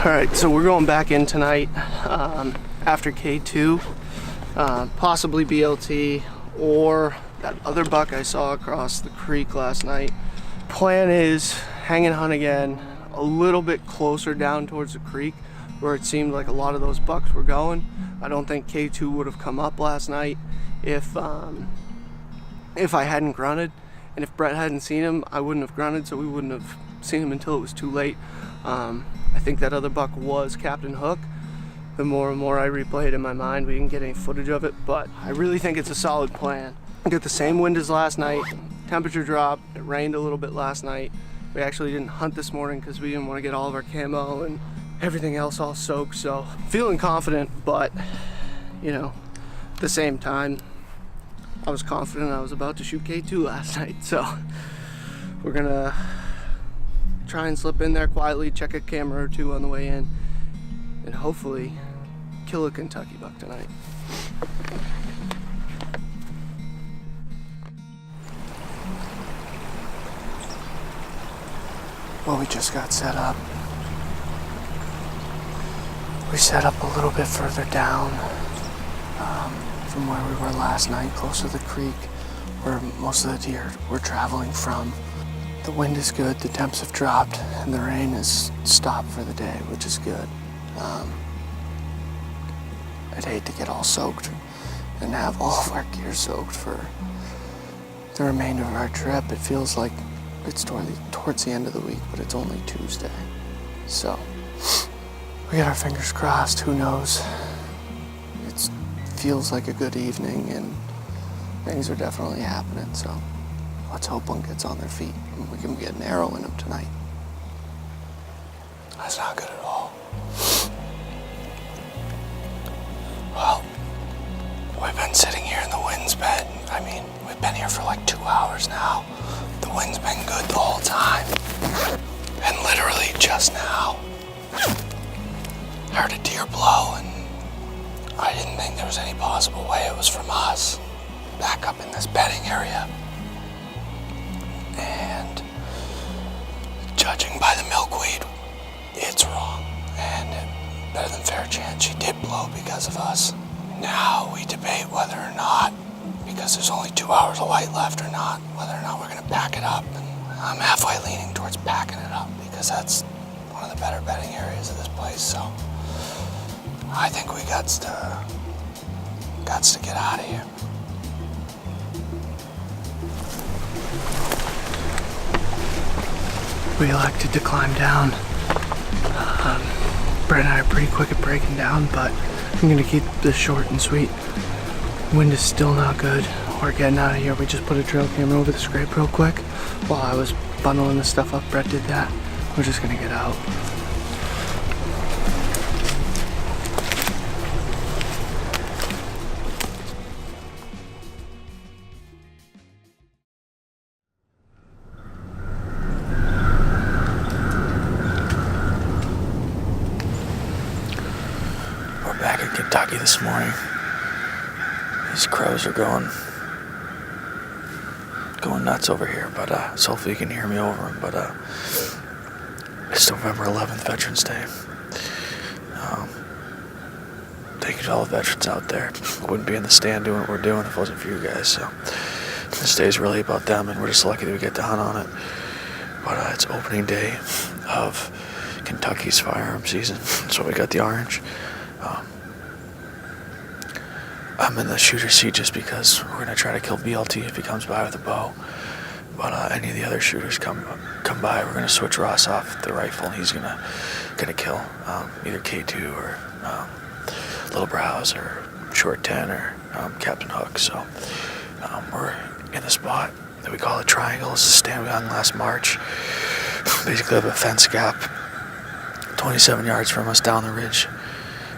Alright, so we're going back in tonight after K2, possibly BLT or that other buck I saw across the creek last night. Plan is hang and hunt again a little bit closer down towards the creek where it seemed like a lot of those bucks were going. I don't think K2 would have come up last night if I hadn't grunted, and if Brett hadn't seen him, I wouldn't have grunted, so we wouldn't have seen him until it was too late. I think that other buck was Captain Hook. The more and more I replay it in my mind, we didn't get any footage of it, but I really think it's a solid plan. We got the same wind as last night, temperature drop, it rained a little bit last night. We actually didn't hunt this morning because we didn't want to get all of our camo and everything else all soaked, so feeling confident, but you know, at the same time, I was confident I was about to shoot K2 last night, so we're gonna try and slip in there quietly, check a camera or two on the way in, and hopefully kill a Kentucky buck tonight. Well, we just got set up. We set up a little bit further down from where we were last night, close to the creek, where most of the deer were traveling from. The wind is good, the temps have dropped, and the rain has stopped for the day, which is good. I'd hate to get all soaked and have all of our gear soaked for the remainder of our trip. It feels like it's towards the end of the week, but it's only Tuesday. So, we got our fingers crossed, who knows? It feels like a good evening, and things are definitely happening, so let's hope one gets on their feet and we can get an arrow in them tonight. That's not good at all. Well, we've been sitting here in the wind's bed. I mean, we've been here for like 2 hours now. The wind's been good the whole time. And literally just now, I heard a deer blow, and I didn't think there was any possible way it was from us. Back up in this bedding area. And judging by the milkweed, it's wrong. And better than fair chance she did blow because of us. Now we debate whether or not, because there's only 2 hours of light left or not, whether or not we're gonna pack it up. And I'm halfway leaning towards packing it up because that's one of the better bedding areas of this place. So I think we got to get out of here. We elected to climb down. Brett and I are pretty quick at breaking down, but I'm gonna keep this short and sweet. Wind is still not good. We're getting out of here. We just put a trail camera over the scrape real quick. While I was bundling this stuff up, Brett did that. We're just gonna get out. Back in Kentucky this morning. These crows are going nuts over here, but so hopefully you can hear me over them. But it's November 11th, Veterans Day. Thank you to all the veterans out there. Wouldn't be in the stand doing what we're doing if it wasn't for you guys. So this day is really about them, and we're just lucky that we get to hunt on it. But it's opening day of Kentucky's firearm season, so we got the orange. I'm in the shooter's seat just because we're gonna try to kill BLT if he comes by with a bow. But any of the other shooters come by, we're gonna switch Ross off the rifle, and he's gonna kill either K2 or Little Browse or Short 10 or Captain Hook. So we're in a spot that we call a triangle. It's a stand we hung last March. Basically, have a fence gap 27 yards from us down the ridge,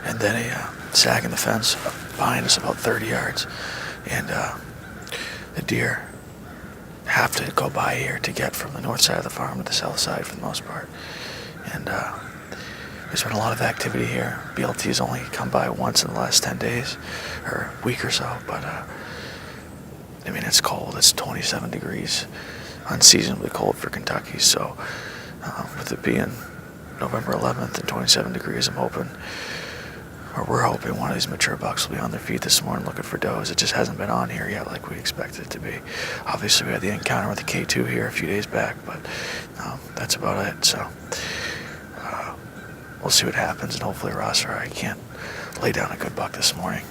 and then a sag in the fence behind us about 30 yards. And the deer have to go by here to get from the north side of the farm to the south side for the most part. And there's been a lot of activity here. BLT's only come by once in the last 10 days, or a week or so, but I mean, it's cold. It's 27 degrees, unseasonably cold for Kentucky. So with it being November 11th and 27 degrees. I'm hoping, or we're hoping, one of these mature bucks will be on their feet this morning looking for does. It just hasn't been on here yet like we expected it to be. Obviously, we had the encounter with the K2 here a few days back, but that's about it. So we'll see what happens, and hopefully Ross or I can't lay down a good buck this morning.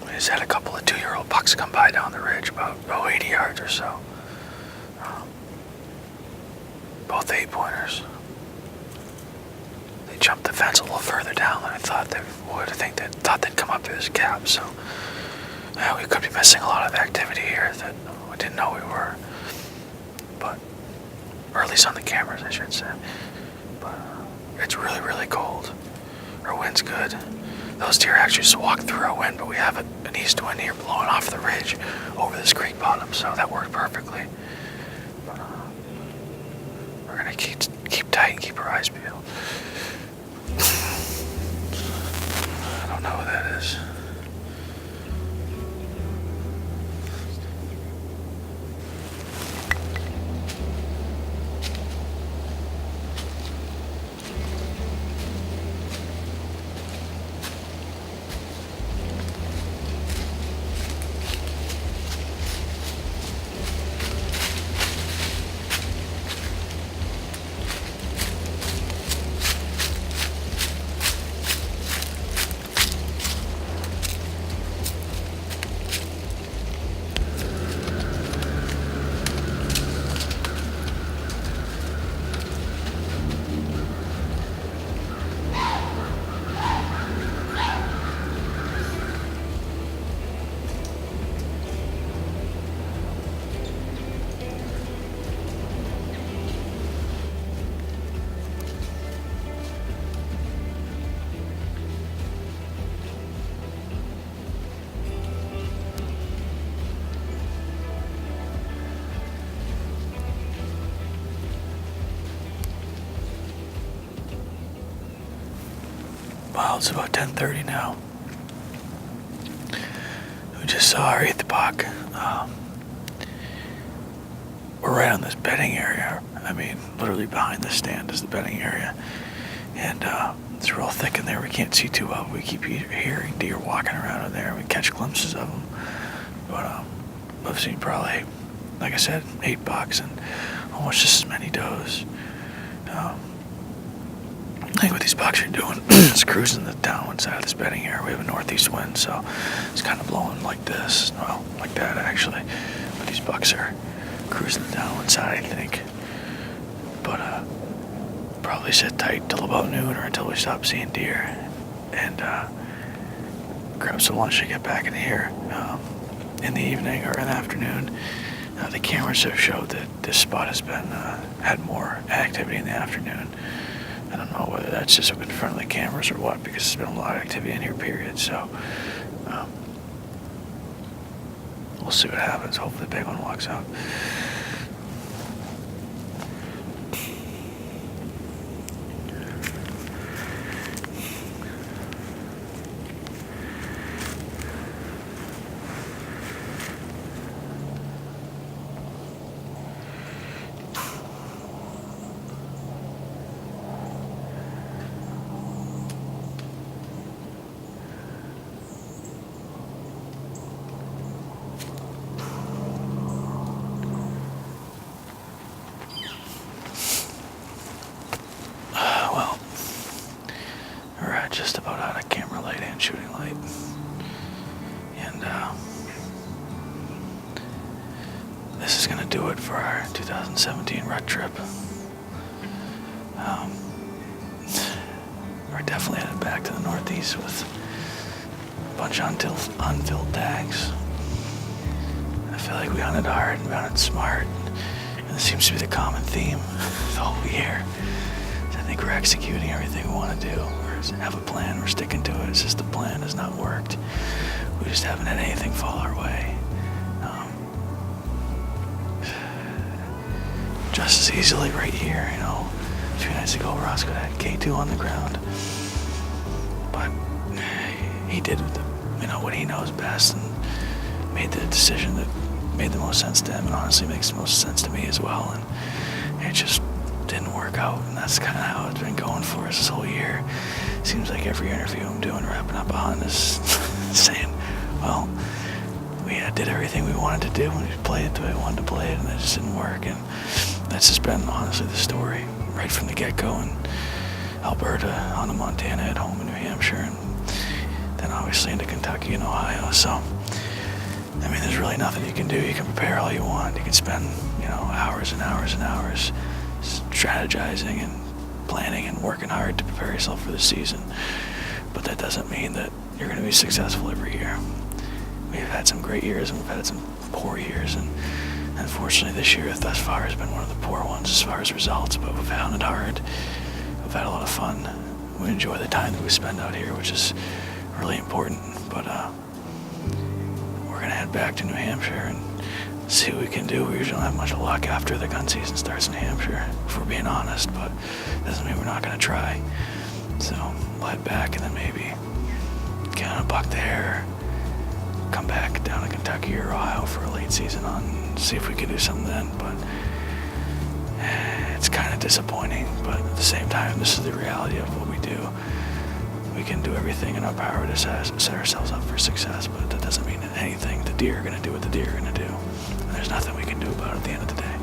We just had a couple of 2-year-old bucks come by down the ridge, about 80 yards or so. Both 8-pointers. They jumped the fence a little further down than I thought they would. I think they thought they'd come up through this gap, so we could be missing a lot of activity here that we didn't know we were. But, or at least on the cameras, I should say. But it's really, really cold. Our wind's good. Those deer actually just walked through our wind, but we have an east wind here blowing off the ridge over this creek bottom, so that worked perfectly. But we're gonna keep tight and keep our eyes peeled. I don't know who that is. Well, it's about 10:30 now. We just saw our 8th buck. We're right on this bedding area. I mean, literally behind the stand is the bedding area. And it's real thick in there. We can't see too well. We keep hearing deer walking around in there. We catch glimpses of them. But I've seen probably, like I said, 8 bucks and almost just as many does. I think what these bucks are doing is cruising the downwind side of this bedding area. We have a northeast wind, so it's kind of blowing like this. Well, like that, actually. But these bucks are cruising the downwind side, I think. But probably sit tight till about noon or until we stop seeing deer. And grab some lunch to get back in here in the evening or in the afternoon. The cameras have showed that this spot has been had more activity in the afternoon. I don't know whether that's just in front of the cameras or what, because there's been a lot of activity in here, period. So we'll see what happens. Hopefully the big one walks out. Just about out of camera light and shooting light, and this is gonna do it for our 2017 Rut trip. We're definitely headed back to the northeast with a bunch of unfilled tags. I feel like we hunted hard and we hunted smart, and this seems to be the common theme the whole year. I think we're executing everything we want to do. We have a plan, we're sticking to it. It's just the plan has not worked. We just haven't had anything fall our way. Just as easily right here, 2 nights ago, Roscoe had K2 on the ground. but he did what he knows best and made the decision that made the most sense to him, and honestly makes the most sense to me as well. And it just didn't work out, and that's kind of how it's been going for us this whole year. Seems like every interview I'm doing, wrapping up on, is saying, well, we did everything we wanted to do, and we played it the way we wanted to play it, and it just didn't work. And that's just been honestly the story right from the get-go in Alberta, on to Montana, at home in New Hampshire, and then obviously into Kentucky and Ohio. So, I mean, there's really nothing you can do. You can prepare all you want. You can spend, hours and hours and hours strategizing and planning and working hard to prepare yourself for the season. But that doesn't mean that you're going to be successful every year. We've had some great years and we've had some poor years, and unfortunately this year thus far has been one of the poor ones as far as results, but we've found it hard. We've had a lot of fun. We enjoy the time that we spend out here, which is really important. But we're going to head back to New Hampshire and see what we can do. We usually don't have much luck after the gun season starts in New Hampshire, if we're being honest, but it doesn't mean we're not going to try. So we'll head back and then maybe get on a buck there, come back down to Kentucky or Ohio for a late season on, see if we can do something then. But it's kind of disappointing, but at the same time, this is the reality of what we do. We can do everything in our power to set ourselves up for success, but that doesn't mean that anything, the deer are going to do what the deer are going to do. And there's nothing we can do about it at the end of the day.